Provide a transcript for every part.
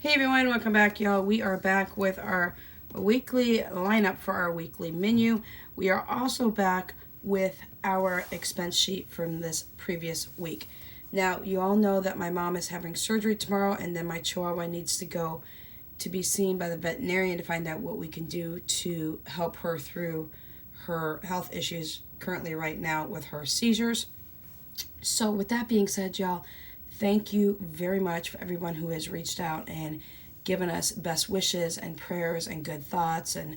Hey everyone, welcome back, y'all. We are back with our weekly lineup for our weekly menu. We are also back with our expense sheet from this previous week. Now, you all know that my mom is having surgery tomorrow, and then my chihuahua needs to go to be seen by the veterinarian to find out what we can do to help her through her health issues currently right now with her seizures. So, with that being said, y'all, thank you very much for everyone who has reached out and given us best wishes and prayers and good thoughts and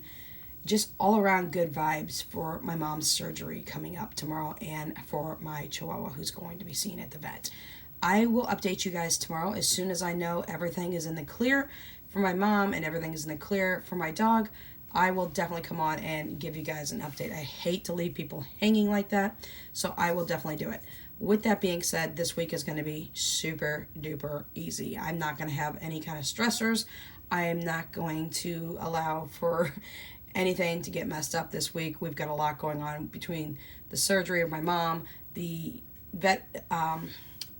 just all around good vibes for my mom's surgery coming up tomorrow and for my chihuahua who's going to be seen at the vet. I will update you guys tomorrow as soon as I know everything is in the clear for my mom and everything is in the clear for my dog. I will definitely come on and give you guys an update. I hate to leave people hanging like that, so I will definitely do it. With that being said, this week is going to be super duper easy. I'm not going to have any kind of stressors. I am not going to allow for anything to get messed up this week. We've got a lot going on between the surgery of my mom, the vet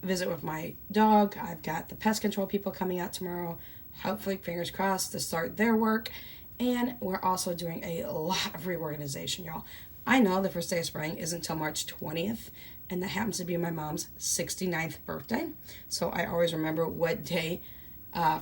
visit with my dog. I've got the pest control people coming out tomorrow, hopefully, fingers crossed, to start their work. And we're also doing a lot of reorganization, y'all. I know the first day of spring isn't until March 20th, and that happens to be my mom's 69th birthday. So I always remember what day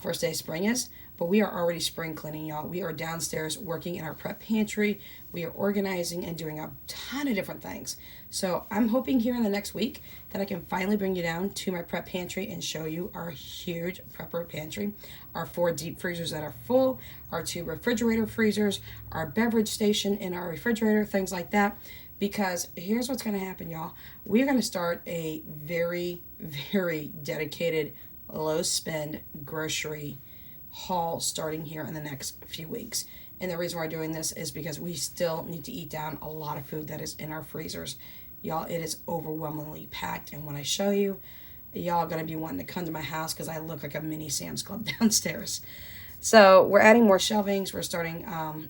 first day of spring is. But we are already spring cleaning, y'all. We are downstairs working in our prep pantry. We are organizing and doing a ton of different things. So I'm hoping here in the next week that I can finally bring you down to my prep pantry and show you our huge prepper pantry, our 4 deep freezers that are full, our 2 refrigerator freezers, our beverage station in our refrigerator, things like that. Because here's what's going to happen, y'all. We're going to start a very, very dedicated, low-spend grocery haul starting here in the next few weeks. And the reason we're doing this is because we still need to eat down a lot of food that is in our freezers. Y'all, it is overwhelmingly packed. And when I show you, y'all are going to be wanting to come to my house because I look like a mini Sam's Club downstairs. So we're adding more shelvings. We're starting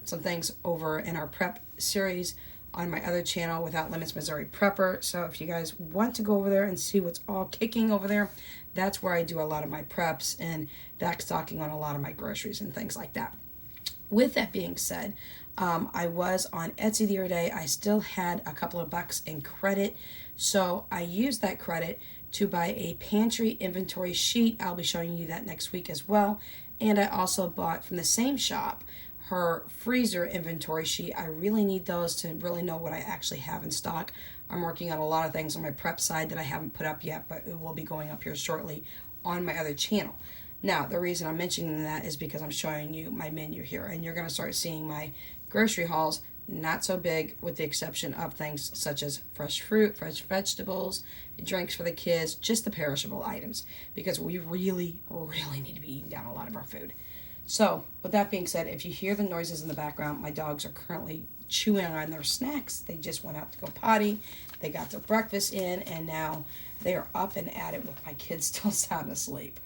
some things over in our prep series on my other channel, Without Limits Missouri Prepper. So if you guys want to go over there and see what's all kicking over there, that's where I do a lot of my preps and backstocking on a lot of my groceries and things like that. With that being said, I was on Etsy the other day. I still had a couple of bucks in credit, so I used that credit to buy a pantry inventory sheet. I'll be showing you that next week as well. And I also bought from the same shop her freezer inventory sheet. I really need those to really know what I actually have in stock. I'm working on a lot of things on my prep side that I haven't put up yet, but it will be going up here shortly on my other channel. Now, the reason I'm mentioning that is because I'm showing you my menu here, and you're going to start seeing my grocery hauls, not so big with the exception of things such as fresh fruit, fresh vegetables, drinks for the kids, just the perishable items, because we really, really need to be eating down a lot of our food. So, with that being said, if you hear the noises in the background, my dogs are currently chewing on their snacks. They just went out to go potty. They got their breakfast in, and now they are up and at it with my kids still sound asleep.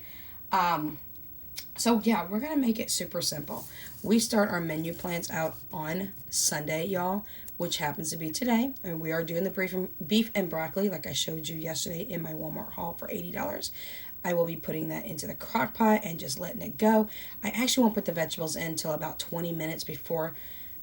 So, yeah, we're going to make it super simple. We start our menu plans out on Sunday, y'all, which happens to be today. And we are doing the beef and broccoli like I showed you yesterday in my Walmart haul for $80. I will be putting that into the crock pot and just letting it go. I actually won't put the vegetables in until about 20 minutes before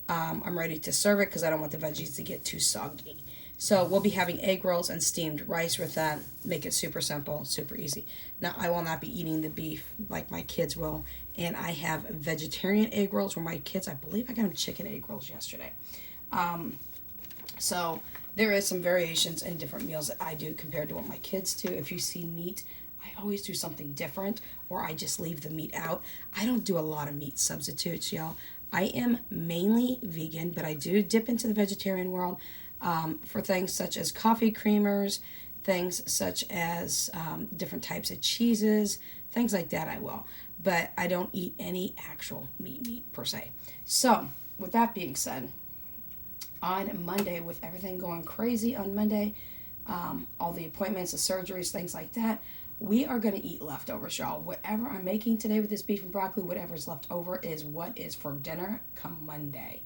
I'm ready to serve it because I don't want the veggies to get too soggy. So we'll be having egg rolls and steamed rice with that. Make it super simple, super easy. Now, I will not be eating the beef like my kids will. And I have vegetarian egg rolls where my kids, I believe I got them chicken egg rolls yesterday. So there is some variations in different meals that I do compared to what my kids do. If you see meat, I always do something different, or I just leave the meat out. I don't do a lot of meat substitutes, y'all. I am mainly vegan, but I do dip into the vegetarian world for things such as coffee creamers, things such as different types of cheeses, things like that I will. But I don't eat any actual meat per se. So, with that being said, on Monday, with everything going crazy on Monday, all the appointments, the surgeries, things like that, we are going to eat leftovers, y'all. Whatever I'm making today with this beef and broccoli, whatever's left over is what is for dinner come Monday.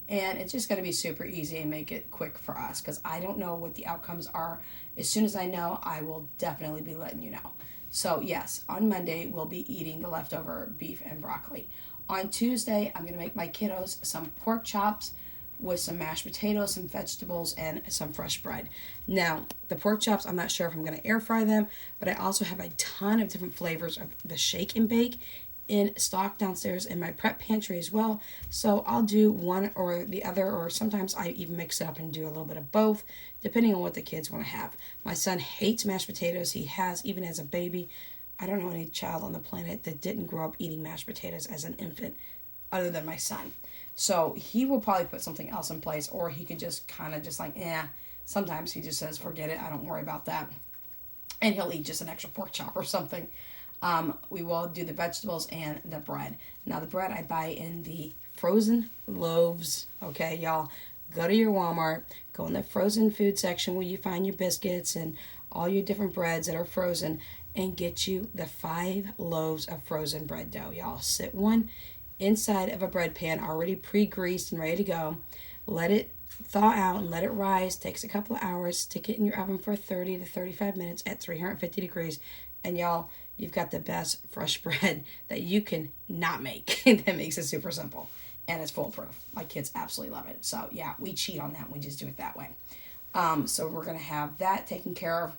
And it's just going to be super easy and make it quick for us because I don't know what the outcomes are. As soon as I know, I will definitely be letting you know. So yes, on Monday we'll be eating the leftover beef and broccoli. On Tuesday, I'm going to make my kiddos some pork chops with some mashed potatoes, some vegetables, and some fresh bread. Now, the pork chops, I'm not sure if I'm going to air fry them, but I also have a ton of different flavors of the shake and bake in stock downstairs in my prep pantry as well. So I'll do one or the other, or sometimes I even mix it up and do a little bit of both, depending on what the kids want to have. My son hates mashed potatoes. He has, even as a baby. I don't know any child on the planet that didn't grow up eating mashed potatoes as an infant, other than my son. So he will probably put something else in place, or he could just kind of just like, sometimes he just says, forget it, I don't worry about that. And he'll eat just an extra pork chop or something. We will do the vegetables and the bread. Now the bread I buy in the frozen loaves. Okay, y'all, go to your Walmart, go in the frozen food section where you find your biscuits and all your different breads that are frozen, and get you the 5 loaves of frozen bread dough. Y'all, sit one inside of a bread pan already pre-greased and ready to go. Let it thaw out and let it rise. Takes a couple of hours. Stick it in your oven for 30 to 35 minutes at 350 degrees. And y'all, you've got the best fresh bread that you can not make. That makes it super simple. And it's foolproof. My kids absolutely love it. So yeah, we cheat on that. We just do it that way. So we're going to have that taken care of.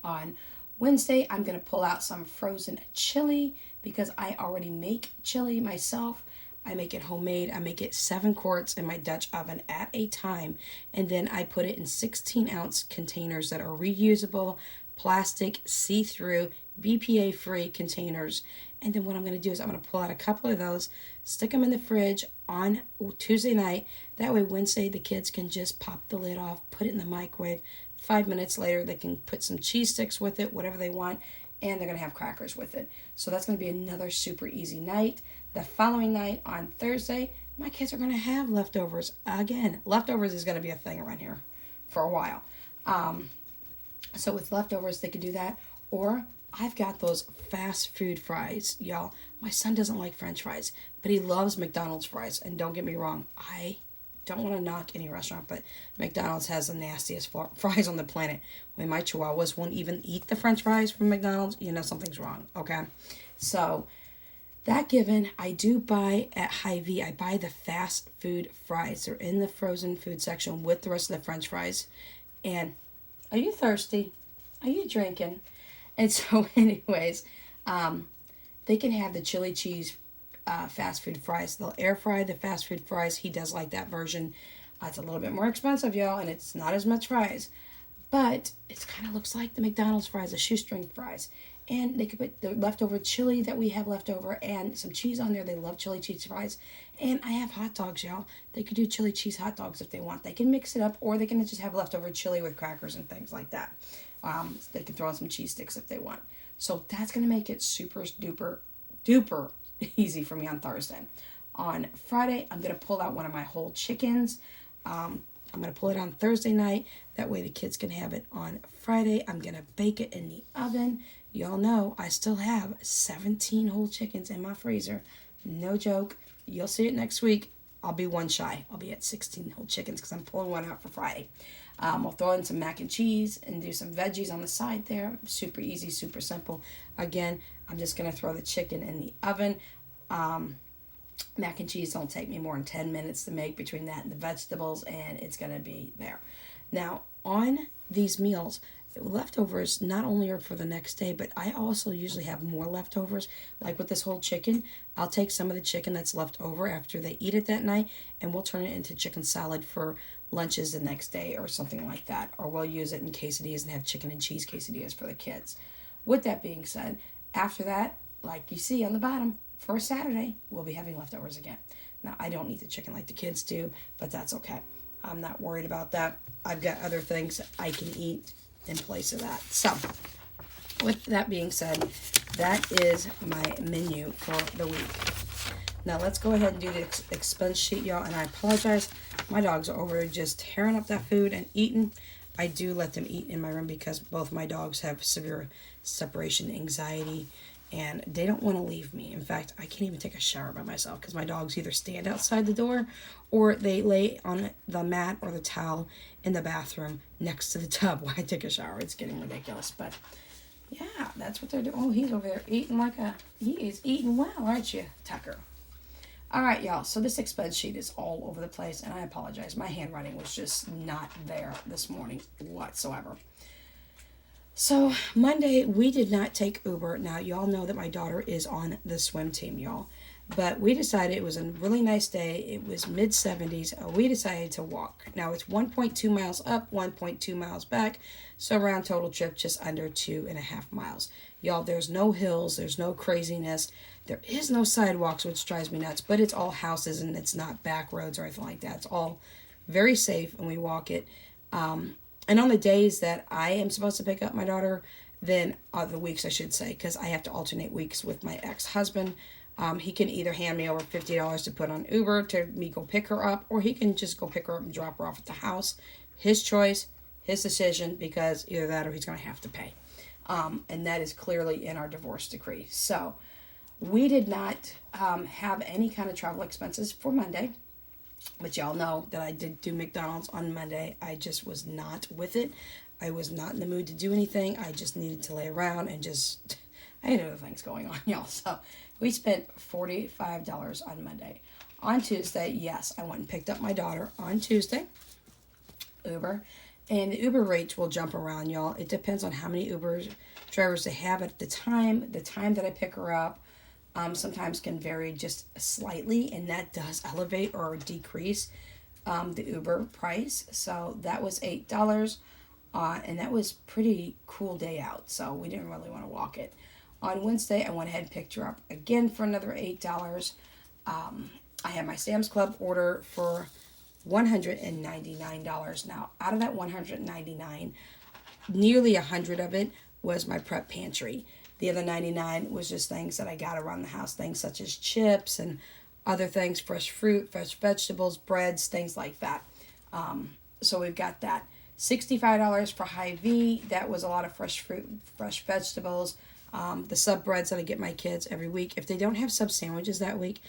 On Wednesday, I'm going to pull out some frozen chili because I already make chili myself. I make it homemade. I make it 7 quarts in my Dutch oven at a time. And then I put it in 16-ounce containers that are reusable, plastic, see-through, BPA-free containers. And then what I'm going to do is I'm going to pull out a couple of those, stick them in the fridge on Tuesday night. That way Wednesday the kids can just pop the lid off, put it in the microwave. 5 minutes later they can put some cheese sticks with it, whatever they want, and they're going to have crackers with it. So that's going to be another super easy night. The following night on Thursday, my kids are going to have leftovers again. Leftovers is going to be a thing around here for a while. So with leftovers, they could do that. Or I've got those fast food fries, y'all. My son doesn't like French fries, but he loves McDonald's fries. And don't get me wrong, I don't want to knock any restaurant, but McDonald's has the nastiest fries on the planet. When my chihuahuas won't even eat the French fries from McDonald's, you know something's wrong, okay? So that given, I do buy at Hy-Vee, I buy the fast food fries. They're in the frozen food section with the rest of the French fries. And are you thirsty? Are you drinking? And so anyways, they can have the chili cheese fast food fries. They'll air fry the fast food fries. He does like that version. It's a little bit more expensive, y'all, and it's not as much fries. But it kind of looks like the McDonald's fries, the shoestring fries. And they could put the leftover chili that we have left over and some cheese on there. They love chili cheese fries. And I have hot dogs, y'all. They could do chili cheese hot dogs if they want. They can mix it up, or they can just have leftover chili with crackers and things like that. They can throw in some cheese sticks if they want. So that's going to make it super duper easy for me on Thursday. On Friday, I'm going to pull out one of my whole chickens. I'm going to pull it on Thursday night. That way the kids can have it on Friday. I'm going to bake it in the oven. Y'all know I still have 17 whole chickens in my freezer. No joke. You'll see it next week. I'll be one shy. I'll be at 16 whole chickens because I'm pulling one out for Friday. I'll throw in some mac and cheese and do some veggies on the side there. Super easy, super simple. Again, I'm just going to throw the chicken in the oven. Mac and cheese don't take me more than 10 minutes to make between that and the vegetables, and it's going to be there. Now, on these meals, leftovers not only are for the next day, but I also usually have more leftovers. Like with this whole chicken, I'll take some of the chicken that's left over after they eat it that night, and we'll turn it into chicken salad for lunches the next day or something like that. Or we'll use it in quesadillas and have chicken and cheese quesadillas for the kids. With that being said, after that, like you see on the bottom, for Saturday, we'll be having leftovers again. Now, I don't eat the chicken like the kids do, but that's okay. I'm not worried about that. I've got other things I can eat in place of that. So, with that being said, that is my menu for the week. Now, let's go ahead and do the expense sheet, y'all. And I apologize. My dogs are over just tearing up that food and eating. I do let them eat in my room because both my dogs have severe separation anxiety. And they don't want to leave me. In fact, I can't even take a shower by myself because my dogs either stand outside the door or they lay on the mat or the towel in the bathroom next to the tub while I take a shower. It's getting ridiculous. But Yeah, that's what they're doing. Oh, he's over there eating he is eating well, aren't you, Tucker? All right, y'all. So this expense sheet is all over the place, and I apologize. My handwriting was just not there this morning whatsoever. So Monday, we did not take Uber. Now, y'all know that my daughter is on the swim team, y'all. But we decided it was a really nice day. It was mid-70s. We decided to walk. Now, it's 1.2 miles up, 1.2 miles back. So around total trip, just under 2.5 miles. Y'all, there's no hills. There's no craziness. There is no sidewalks, which drives me nuts. But it's all houses, and it's not back roads or anything like that. It's all very safe, and we walk it. And on the days that I am supposed to pick up my daughter, then other weeks I should say, because I have to alternate weeks with my ex-husband. He can either hand me over $50 to put on Uber to me go pick her up, or he can just go pick her up and drop her off at the house. His choice, his decision, because either that or he's going to have to pay. And that is clearly in our divorce decree. So we did not have any kind of travel expenses for Monday. But y'all know that I did do McDonald's on Monday. I just was not with it. I was not in the mood to do anything. I just needed to lay around and I had other things going on, y'all. So we spent $45 on Monday. On Tuesday, yes, I went and picked up my daughter on Tuesday, Uber. And the Uber rates will jump around, y'all. It depends on how many Uber drivers they have at the time that I pick her up. Sometimes can vary just slightly, and that does elevate or decrease the Uber price. So that was $8, and that was pretty cool day out, so we didn't really want to walk it. On Wednesday, I went ahead and picked her up again for another $8. I had my Sam's Club order for $199. Now, out of that $199, nearly 100 of it was my prep pantry. The other 99 was just things that I got around the house, things such as chips and other things, fresh fruit, fresh vegetables, breads, things like that. So we've got that. $65 for Hy-Vee. That was a lot of fresh fruit, fresh vegetables. The sub breads that I get my kids every week. If they don't have sub sandwiches that week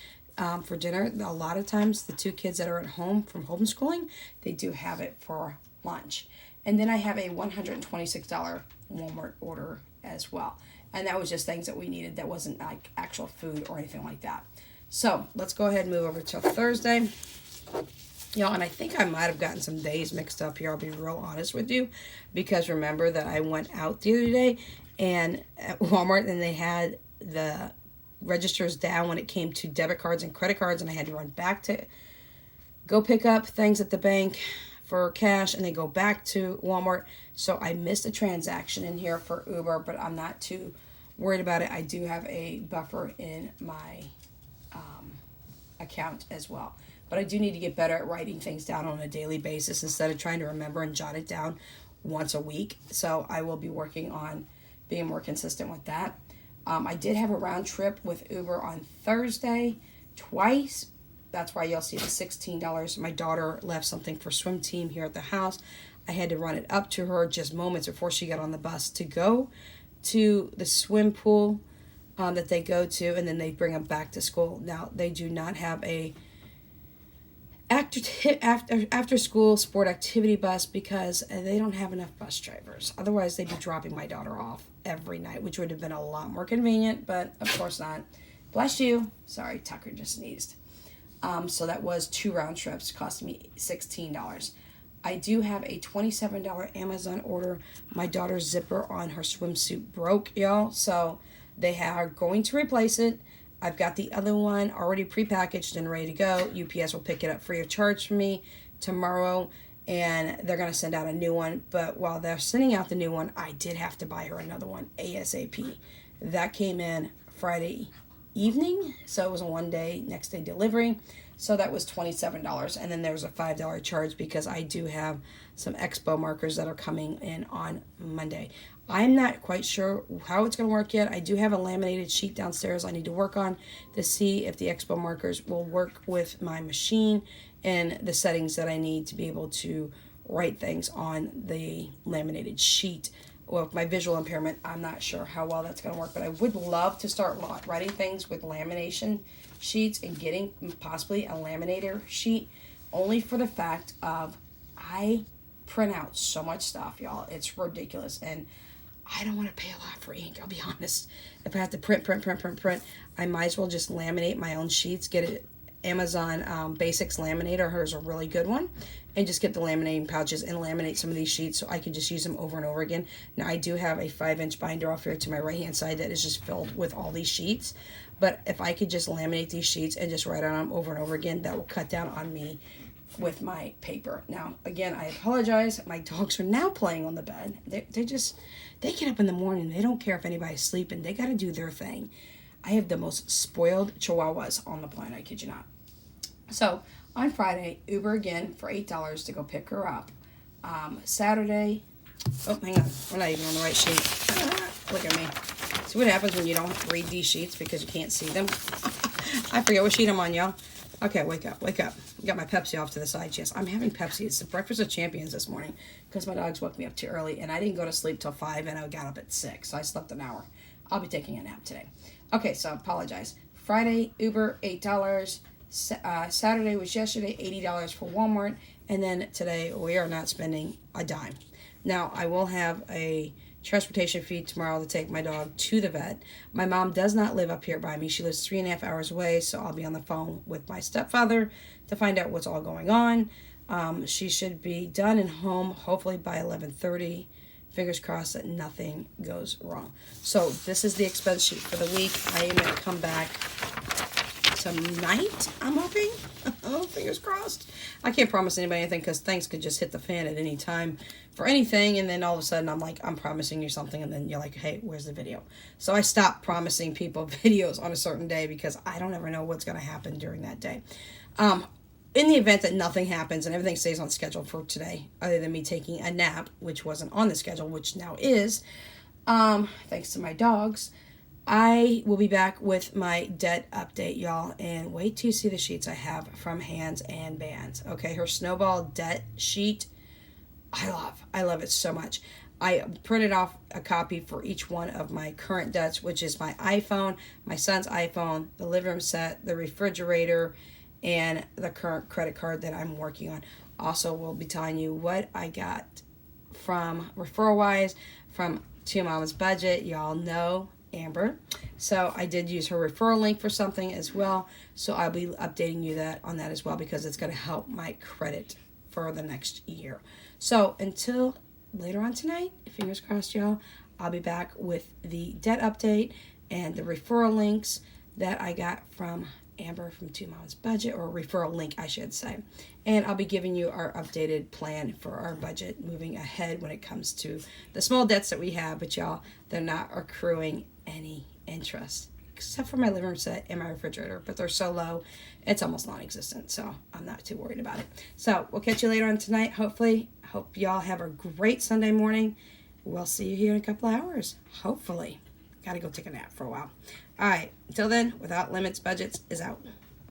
for dinner, a lot of times the two kids that are at home from homeschooling, they do have it for lunch. And then I have a $126 Walmart order as well. And that was just things that we needed. That wasn't like actual food or anything like that. So let's go ahead and move over to Thursday. And I think I might have gotten some days mixed up here. I'll be real honest with you. Because remember that I went out the other day and at Walmart and they had the registers down when it came to debit cards and credit cards. And I had to run back to go pick up things at the bank for cash and then go back to Walmart. So I missed a transaction in here for Uber, but I'm not too worried about it. I do have a buffer in my account as well. But I do need to get better at writing things down on a daily basis instead of trying to remember and jot it down once a week. So I will be working on being more consistent with that. I did have a round trip with Uber on Thursday twice. That's why you'll see the $16. My daughter left something for swim team here at the house. I had to run it up to her just moments before she got on the bus to go to the swim pool that they go to, and then they bring them back to school. Now, they do not have a after school sport activity bus because they don't have enough bus drivers. Otherwise, they'd be dropping my daughter off every night, which would have been a lot more convenient, but of course not. Bless you. Sorry, Tucker just sneezed. So that was 2 round trips, costing me $16. I do have a $27 Amazon order. My daughter's zipper on her swimsuit broke, y'all. So they are going to replace it. I've got the other one already prepackaged and ready to go. UPS will pick it up free of charge for me tomorrow. And they're going to send out a new one. But while they're sending out the new one, I did have to buy her another one ASAP. That came in Friday evening. So it was a next day delivery. So that was $27. And then there was a $5 charge because I do have some expo markers that are coming in on Monday. I'm not quite sure how it's going to work yet. I do have a laminated sheet downstairs I need to work on to see if the expo markers will work with my machine and the settings that I need to be able to write things on the laminated sheet. Well, with my visual impairment, I'm not sure how well that's going to work, but I would love to start writing things with lamination sheets and getting possibly a laminator sheet, only for the fact of I print out so much stuff, y'all. It's ridiculous, and I don't want to pay a lot for ink, I'll be honest. If I have to print, I might as well just laminate my own sheets, get it Amazon Basics laminator. Hers a really good one. And just get the laminating pouches and laminate some of these sheets so I can just use them over and over again. Now, I do have a 5-inch binder off here to my right-hand side that is just filled with all these sheets. But if I could just laminate these sheets and just write on them over and over again, that will cut down on me with my paper. Now, again, I apologize. My dogs are now playing on the bed. They get up in the morning. They don't care if anybody's sleeping. They got to do their thing. I have the most spoiled chihuahuas on the planet, I kid you not. So, on Friday, Uber again for $8 to go pick her up. Saturday, oh, hang on. We're not even on the right sheet. Look at me. See what happens when you don't read these sheets because you can't see them? I forget what sheet I'm on, y'all. Okay, wake up. Got my Pepsi off to the side. Yes, I'm having Pepsi. It's the breakfast of champions this morning because my dogs woke me up too early, and I didn't go to sleep till 5, and I got up at 6, so I slept an hour. I'll be taking a nap today. Okay, so I apologize. Friday, Uber, $8. Saturday was yesterday, $80 for Walmart, and then today we are not spending a dime. Now, I will have a transportation fee tomorrow to take my dog to the vet. My mom does not live up here by me. She lives 3.5 hours away, so I'll be on the phone with my stepfather to find out what's all going on. She should be done and home hopefully by 11:30. Fingers crossed that nothing goes wrong. So this is the expense sheet for the week. I am going to come back tonight, I'm hoping. Oh, fingers crossed. I can't promise anybody anything because things could just hit the fan at any time for anything, and then all of a sudden I'm like, I'm promising you something, and then you're like, hey, where's the video? So I stopped promising people videos on a certain day because I don't ever know what's going to happen during that day. In the event that nothing happens and everything stays on schedule for today, other than me taking a nap, which wasn't on the schedule, which now is, thanks to my dogs, I will be back with my debt update, y'all, and wait till you see the sheets I have from Hands and Bands. Okay, her snowball debt sheet, I love it so much. I printed off a copy for each one of my current debts, which is my iPhone, my son's iPhone, the living room set, the refrigerator, and the current credit card that I'm working on. Also, we'll be telling you what I got from referral-wise from Two Mama's Budget. Y'all know Amber. So I did use her referral link for something as well. So I'll be updating you on that as well because it's going to help my credit for the next year. So until later on tonight, fingers crossed, y'all, I'll be back with the debt update and the referral links that I got from Amber from Two Moms Budget, or referral link, I should say. And I'll be giving you our updated plan for our budget moving ahead when it comes to the small debts that we have, but y'all, they're not accruing any interest, except for my living room set and my refrigerator, but they're so low, it's almost non-existent, so I'm not too worried about it. So we'll catch you later on tonight, hopefully. Hope y'all have a great Sunday morning. We'll see you here in a couple of hours, hopefully. Gotta go take a nap for a while. All right, until then, Without Limits Budgets is out.